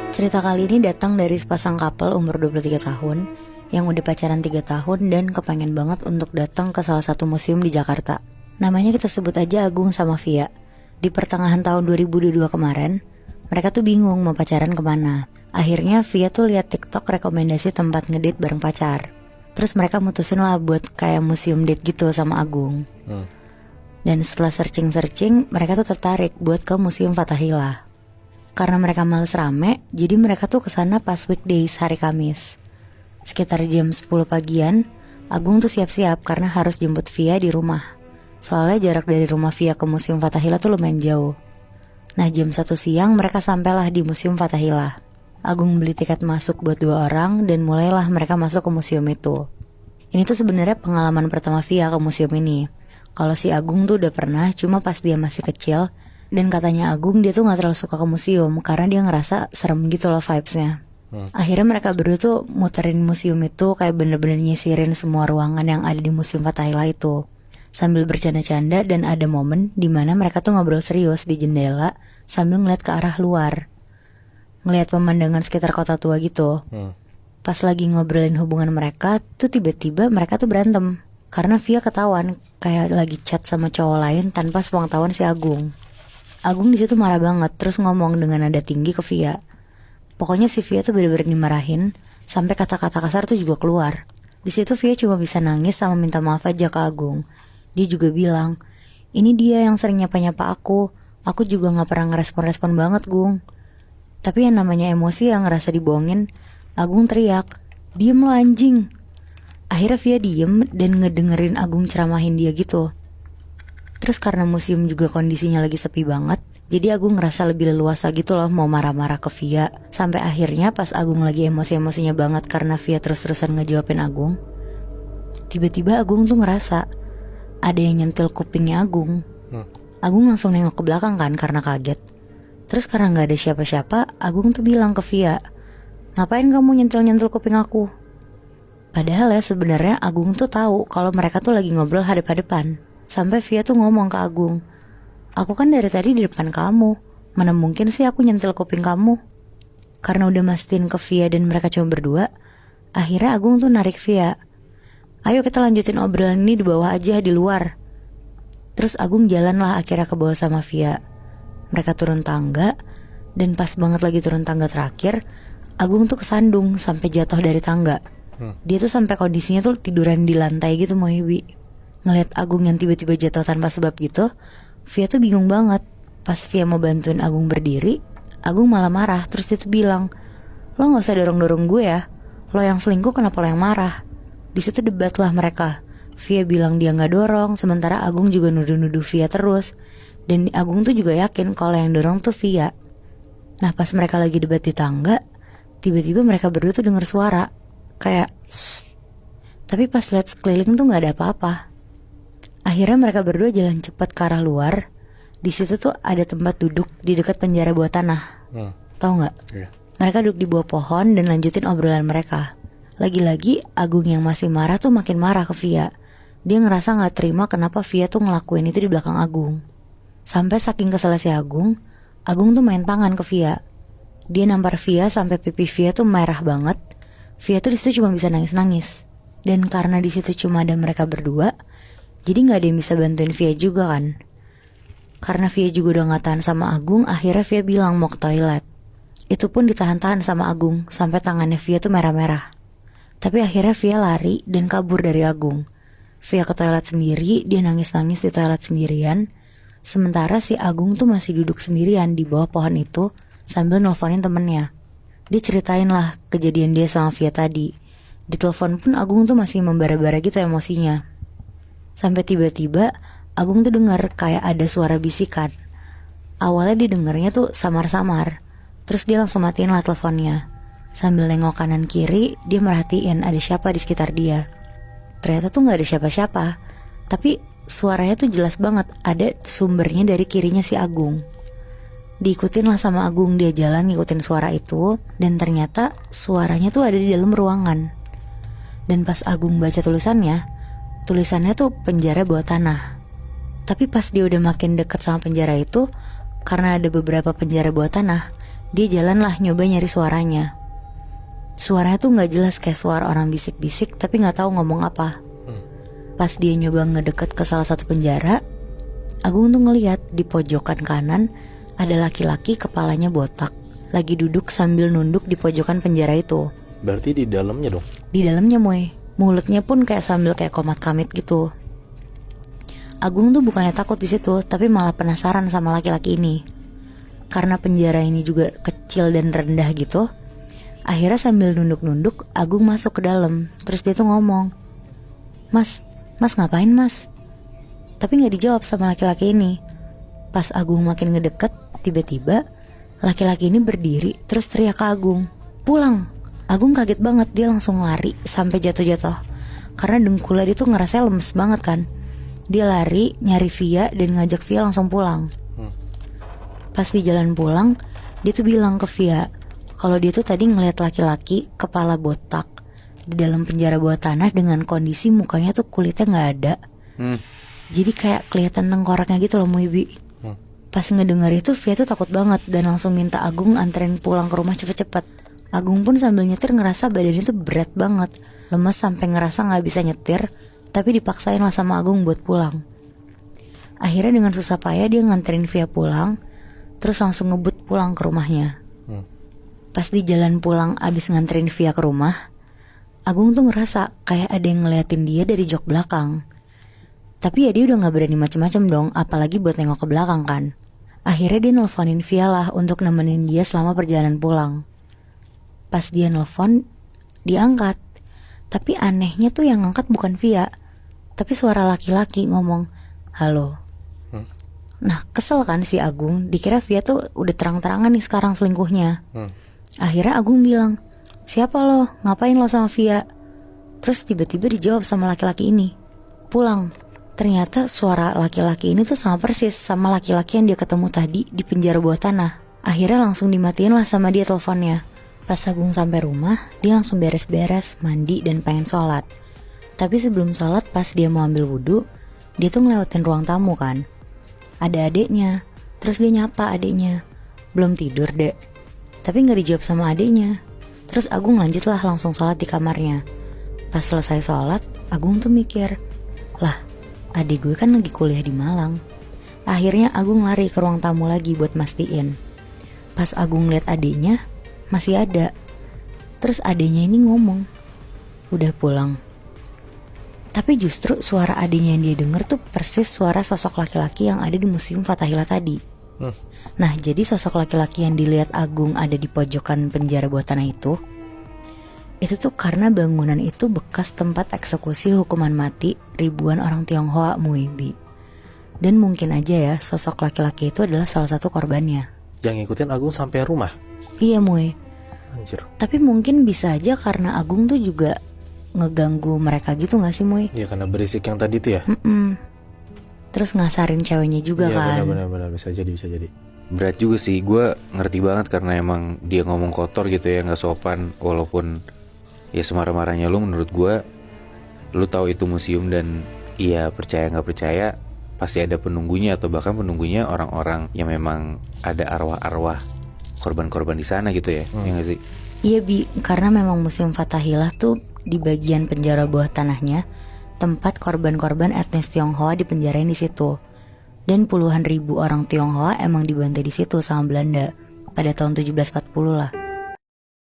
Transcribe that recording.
Cerita kali ini datang dari sepasang couple umur 23 tahun yang udah pacaran 3 tahun dan kepengen banget untuk datang ke salah satu museum di Jakarta. Namanya kita sebut aja Agung sama Via. Di pertengahan tahun 2022 kemarin, mereka tuh bingung mau pacaran kemana. Akhirnya Via tuh lihat TikTok rekomendasi tempat ngedate bareng pacar. Terus mereka mutusin lah buat kayak museum date gitu sama Agung. Dan setelah searching-searching, mereka tuh tertarik buat ke Museum Fathahillah. Karena mereka males rame, jadi mereka tuh kesana pas weekdays hari Kamis. Sekitar jam 10 pagian, Agung tuh siap-siap karena harus jemput Via di rumah. Soalnya jarak dari rumah Via ke Museum Fathahillah tuh lumayan jauh. Nah jam 1 siang mereka sampailah di Museum Fathahillah. Agung beli tiket masuk buat 2 orang dan mulailah mereka masuk ke museum itu. Ini tuh sebenarnya pengalaman pertama Via ke museum ini. Kalau si Agung tuh udah pernah, cuma pas dia masih kecil. Dan katanya Agung dia tuh gak terlalu suka ke museum karena dia ngerasa serem gitu loh vibes-nya. Akhirnya mereka berdua tuh muterin museum itu kayak bener-bener nyisirin semua ruangan yang ada di Museum Fathahillah itu. Sambil bercanda-canda dan ada momen dimana mereka tuh ngobrol serius di jendela sambil ngeliat ke arah luar. Ngeliat pemandangan sekitar kota tua gitu. Pas lagi ngobrolin hubungan mereka tuh tiba-tiba mereka tuh berantem. Karena Via ketahuan kayak lagi chat sama cowok lain tanpa sepengetahuan si Agung. Agung di situ marah banget, terus ngomong dengan nada tinggi ke Via. Pokoknya si Via tuh bener-bener dimarahin, sampai kata-kata kasar tuh juga keluar. Di situ Via cuma bisa nangis sama minta maaf aja ke Agung. Dia juga bilang, ini dia yang sering nyapa-nyapa aku juga gak pernah ngerespon-respon banget Gung. Tapi yang namanya emosi yang ngerasa dibohongin, Agung teriak, diem lo anjing. Akhirnya Via diem dan ngedengerin Agung ceramahin dia gitu. Terus karena museum juga kondisinya lagi sepi banget, jadi Agung ngerasa lebih leluasa gitu loh mau marah-marah ke Via. Sampai akhirnya pas Agung lagi emosi-emosinya banget karena Via terus-terusan ngejawabin Agung, tiba-tiba Agung tuh ngerasa ada yang nyentil kupingnya Agung. Agung langsung nengok ke belakang kan karena kaget. Terus karena gak ada siapa-siapa, Agung tuh bilang ke Via, ngapain kamu nyentil-nyentil kuping aku? Padahal ya sebenarnya Agung tuh tahu kalau mereka tuh lagi ngobrol hadap-hadapan. Sampai Via tuh ngomong ke Agung, aku kan dari tadi di depan kamu, mana mungkin sih aku nyentil kuping kamu. Karena udah mastiin ke Via dan mereka cuma berdua, akhirnya Agung tuh narik Via, ayo kita lanjutin obrolan ini di bawah aja di luar. Terus Agung jalan lah akhirnya ke bawah sama Via. Mereka turun tangga, dan pas banget lagi turun tangga terakhir, Agung tuh kesandung sampai jatuh dari tangga. Dia tuh sampai kondisinya tuh tiduran di lantai gitu Mohibi. Ngeliat Agung yang tiba-tiba jatuh tanpa sebab gitu, Via tuh bingung banget. Pas Via mau bantuin Agung berdiri, Agung malah marah. Terus dia tuh bilang, lo gak usah dorong-dorong gue ya, lo yang selingkuh kenapa lo yang marah. Di situ debat lah mereka. Via bilang dia gak dorong, sementara Agung juga nuduh-nuduh Via terus. Dan Agung tuh juga yakin kalau yang dorong tuh Via. Nah pas mereka lagi debat di tangga, tiba-tiba mereka berdua tuh denger suara kayak shh. Tapi pas lihat sekeliling tuh gak ada apa-apa. Akhirnya mereka berdua jalan cepat ke arah luar. Di situ tuh ada tempat duduk di dekat penjara bawah tanah. Tahu nggak? Mereka duduk di bawah pohon dan lanjutin obrolan mereka. Lagi-lagi Agung yang masih marah tuh makin marah ke Via. Dia ngerasa nggak terima kenapa Via tuh ngelakuin itu di belakang Agung. Sampai saking kesel si Agung tuh main tangan ke Via. Dia nampar Via sampai pipi Via tuh merah banget. Via tuh di situ cuma bisa nangis-nangis. Dan karena di situ cuma ada mereka berdua, jadi gak ada yang bisa bantuin Via juga kan. Karena Via juga udah gak tahan sama Agung, akhirnya Via bilang mau ke toilet. Itu pun ditahan-tahan sama Agung, sampai tangannya Via tuh merah-merah. Tapi akhirnya Via lari dan kabur dari Agung. Via ke toilet sendiri, dia nangis-nangis di toilet sendirian. Sementara si Agung tuh masih duduk sendirian di bawah pohon itu sambil nelfonin temennya. Dia ceritain lah kejadian dia sama Via tadi. Di telepon pun Agung tuh masih membara-bara gitu emosinya. Sampai tiba-tiba Agung tuh dengar kayak ada suara bisikan. Awalnya didengarnya tuh samar-samar. Terus dia langsung matiin lah teleponnya. Sambil nengok kanan kiri, dia merhatiin ada siapa di sekitar dia. Ternyata tuh gak ada siapa-siapa. Tapi suaranya tuh jelas banget, ada sumbernya dari kirinya si Agung. Diikutin lah sama Agung, dia jalan ngikutin suara itu. Dan ternyata suaranya tuh ada di dalam ruangan. Dan pas Agung baca tulisannya tuh penjara bawah tanah. Tapi pas dia udah makin deket sama penjara itu, karena ada beberapa penjara bawah tanah, Dia jalan lah nyoba nyari suaranya. Suaranya tuh gak jelas, kayak suara orang bisik-bisik tapi gak tahu ngomong apa. Pas dia nyoba ngedeket ke salah satu penjara, Agung tuh ngeliat di pojokan kanan ada laki-laki kepalanya botak, lagi duduk sambil nunduk di pojokan penjara itu. Berarti di dalamnya dong? Di dalamnya Moy. Mulutnya pun kayak sambil kayak komat kamit gitu. Agung tuh bukannya takut di situ, tapi malah penasaran sama laki-laki ini. Karena penjara ini juga kecil dan rendah gitu, akhirnya sambil nunduk-nunduk Agung masuk ke dalam. Terus dia tuh ngomong, Mas ngapain mas? Tapi gak dijawab sama laki-laki ini. Pas Agung makin ngedeket, tiba-tiba laki-laki ini berdiri terus teriak ke Agung, pulang. Agung kaget banget, dia langsung lari sampai jatuh-jatuh. Karena dengkulnya dia tuh ngerasa lemes banget kan. Dia lari nyari Via dan ngajak Via langsung pulang. Pas di jalan pulang, dia tuh bilang ke Via kalau dia tuh tadi ngeliat laki-laki kepala botak di dalam penjara bawah tanah dengan kondisi mukanya tuh kulitnya gak ada. Jadi kayak kelihatan tengkoraknya gitu loh Muibi. Pas ngedenger itu Via tuh takut banget dan langsung minta Agung anterin pulang ke rumah cepet-cepet. Agung pun sambil nyetir ngerasa badannya tuh berat banget, lemes sampai ngerasa gak bisa nyetir, tapi dipaksain lah sama Agung buat pulang. Akhirnya dengan susah payah dia nganterin Via pulang, terus langsung ngebut pulang ke rumahnya. Pas di jalan pulang abis nganterin Via ke rumah, Agung tuh ngerasa kayak ada yang ngeliatin dia dari jok belakang. Tapi ya dia udah gak berani macem-macem dong, apalagi buat nengok ke belakang kan. Akhirnya dia nelfonin Via lah untuk nemenin dia selama perjalanan pulang. Pas dia nelfon, diangkat. Tapi anehnya tuh yang ngangkat bukan Via, tapi suara laki-laki ngomong, halo. Nah kesel kan si Agung, dikira Via tuh udah terang-terangan nih sekarang selingkuhnya. Akhirnya Agung bilang, siapa lo? Ngapain lo sama Via? Terus tiba-tiba dijawab sama laki-laki ini, pulang. Ternyata suara laki-laki ini tuh sama persis sama laki-laki yang dia ketemu tadi di penjara bawah tanah. Akhirnya langsung dimatiin lah sama dia teleponnya. Pas Agung sampai rumah, dia langsung beres-beres, mandi dan pengen sholat. Tapi sebelum sholat pas dia mau ambil wudhu, dia tuh ngelewatin ruang tamu kan. Ada adeknya, terus dia nyapa adeknya, belum tidur dek. Tapi gak dijawab sama adeknya. Terus Agung lanjutlah langsung sholat di kamarnya. Pas selesai sholat, Agung tuh mikir, lah adek gue kan lagi kuliah di Malang. Akhirnya Agung lari ke ruang tamu lagi buat mastiin. Pas Agung lihat adeknya, masih ada. Terus adeknya ini ngomong, udah pulang. Tapi justru suara adeknya yang dia denger tuh persis suara sosok laki-laki yang ada di Museum Fathahillah tadi. Nah jadi sosok laki-laki yang dilihat Agung ada di pojokan penjara bawah tanah itu tuh karena bangunan itu bekas tempat eksekusi hukuman mati ribuan orang Tionghoa Muibi. Dan mungkin aja ya sosok laki-laki itu adalah salah satu korbannya. Yang ngikutin Agung sampai rumah? Iya Mui. Anjir. Tapi mungkin bisa aja karena Agung tuh juga ngeganggu mereka gitu gak sih Mui? Iya karena berisik yang tadi tuh ya. Terus ngasarin ceweknya juga kan. Iya benar bisa jadi. Berat juga sih, gue ngerti banget karena emang dia ngomong kotor gitu ya, gak sopan. Walaupun ya semarah-marahnya lu, menurut gue lu tahu itu museum dan iya percaya gak percaya pasti ada penunggunya, atau bahkan penunggunya orang-orang yang memang ada arwah-arwah korban-korban di sana gitu ya. Ya gak sih? Iya Bi, karena memang Museum Fathahillah tuh di bagian penjara bawah tanahnya tempat korban-korban etnis Tionghoa dipenjarain di situ. Dan puluhan ribu orang Tionghoa emang dibantai di situ sama Belanda pada tahun 1740 lah.